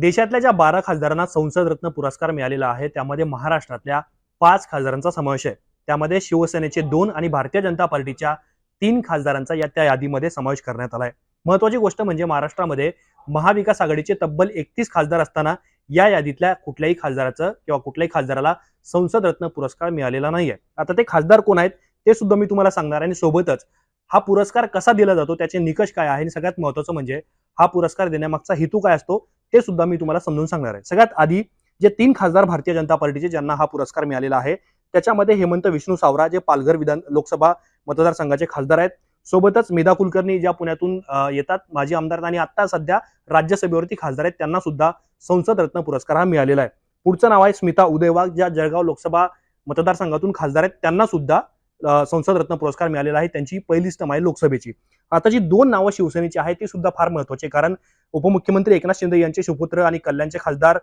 देशातल्या ज्या 12 खासदारांना संसद रत्न पुरस्कार मिळालेला आहे त्यामध्ये महाराष्ट्रातल्या 5 खासदारांचा समावेश आहे. त्यामध्ये शिवसेनेचे 2 आणि भारतीय जनता पार्टीच्या 3 खासदारांचा त्या यादीमध्ये समावेश करण्यात आलाय. महत्वाची गोष्ट म्हणजे महाराष्ट्रामध्ये महाविकास आघाडीचे तब्बल 31 खासदार असताना या यादीतल्या कुठल्याही खासदाराचं किंवा कुठल्याही खासदाराला संसद रत्न पुरस्कार मिळालेला नाहीये. आता ते खासदार कोण आहेत ते सुद्धा मी तुम्हाला सांगणार आणि सोबतच हा पुरस्कार कसा दिला जातो, त्याचे निकष काय आहे आणि सगळ्यात महत्त्वाचं म्हणजे हा पुरस्कार देण्यामागचा हेतू काय असतो ते सुद्धा मी तुम्हाला समजून सांगणार आहे. सगळ्यात आधी जे 3 खासदार भारतीय जनता पार्टीचे ज्यांना हा पुरस्कार मिळालेला आहे त्याच्यामध्ये हेमंत विष्णू सावरा जे पालघर विधान लोकसभा मतदारसंघाचे खासदार आहेत. सोबतच मेधा कुलकर्णी ज्या पुण्यातून येतात, माजी आमदार आणि आता सध्या राज्यसभेवरती खासदार आहेत, त्यांना सुद्धा संसद रत्न पुरस्कार हा मिळालेला आहे. पुढचं नाव आहे स्मिता उदय वाघ, ज्या जळगाव लोकसभा मतदारसंघातून खासदार आहेत, त्यांना सुद्धा संसद रत्न पुरस्कार मिळालेला आहे. त्यांची पहिली टर्म आहे लोकसभेची. आता जी 2 नावं शिवसेनेची आहेत ती सुद्धा फार महत्वाची, कारण उपमुख्यमंत्री एकनाथ शिंदे यांचे सुपुत्र आणि कल्याणचे खासदार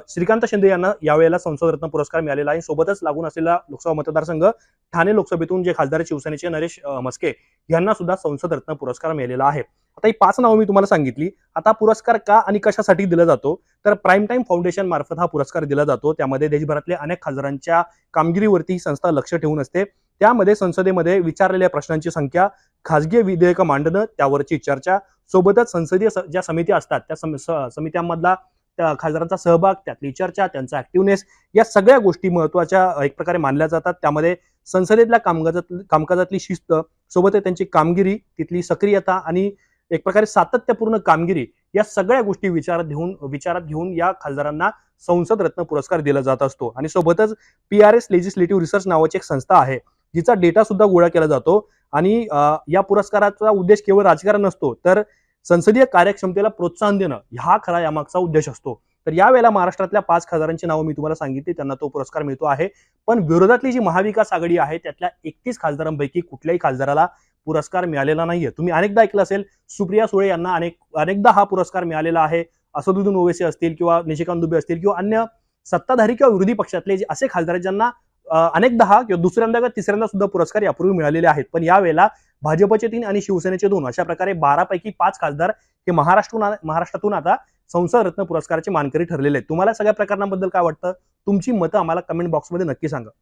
श्रीकांत शिंदे यांना यावेळेला संसद रत्न पुरस्कार मिळालेला आहे. सोबतच लागून असलेला लोकसभा मतदारसंघ ठाणे लोकसभेतून जे खासदार शिवसेनेचे नरेश म्हस्के यांना सुद्धा संसद रत्न पुरस्कार मिळालेला आहे. आता ही 5 नावं मी तुम्हाला सांगितली. आता पुरस्कार का आणि कशासाठी दिला जातो, तर प्राईम टाइम फाउंडेशन मार्फत हा पुरस्कार दिला जातो. त्यामध्ये देशभरातल्या अनेक खासदारांच्या कामगिरीवरती ही संस्था लक्ष ठेवून असते. त्यामध्ये संसदेमध्ये विचारलेल्या प्रश्नांची संख्या, खासगी विधेयकं मांडणं, त्यावरची चर्चा, सोबतच संसदीय ज्या समिती असतात त्या समित्यांमधला त्या खासदारांचा सहभाग, त्यातली चर्चा, त्यांचा ऍक्टिव्हनेस, या सगळ्या गोष्टी महत्वाच्या एक प्रकारे मानल्या जातात. त्यामध्ये संसदेतल्या कामकाजातली शिस्त, सोबत त्यांची कामगिरी, तिथली सक्रियता आणि एक प्रकारे सातत्यपूर्ण कामगिरी, या सगळ्या गोष्टी विचारात घेऊन या खासदारांना संसद रत्न पुरस्कार दिला जात असतो. आणि सोबतच PRS लेजिस्लेटिव्ह रिसर्च नावाची एक संस्था आहे जिचा डेटा सुद्धा गोळा केला जातो. आणि या पुरस्काराचा उद्देश केवळ राजकारण नसतो, तर संसदीय कार्यक्षमतेला प्रोत्साहन देणं हा खरा यामागचा उद्देश असतो. तर यावेळेला महाराष्ट्रातल्या 5 खासदारांची नावं मी तुम्हाला सांगितली, त्यांना तो पुरस्कार मिळतो आहे. पण विरोधातली जी महाविकास आघाडी आहे त्यातल्या 31 खासदारांपैकी कुठल्याही खासदाराला पुरस्कार मिळालेला नाहीये. तुम्ही अनेकदा ऐकलं असेल, सुप्रिया सुळे यांना अनेकदा हा पुरस्कार मिळालेला आहे. असदुद्दीन ओवैसी असतील किंवा निशिकांत दुबे असतील किंवा अन्य सत्ताधारी किंवा विरोधी पक्षातले जे असे खासदार आहेत ज्यांना अनेकदा हा किंवा दुसऱ्यांदा किंवा तिसऱ्यांदा सुद्धा पुरस्कार यापूर्वी मिळालेले आहेत. पण यावेळेला भाजपचे 3 आणि शिवसेनेचे 2 अशा प्रकारे 12 पैकी 5 खासदार हे महाराष्ट्रातून आता संसद रत्न पुरस्काराचे मानकरी ठरलेले आहेत. तुम्हाला सगळ्या प्रकरणाबद्दल काय वाटतं? तुमची मतं आम्हाला कमेंट बॉक्समध्ये नक्की सांगा.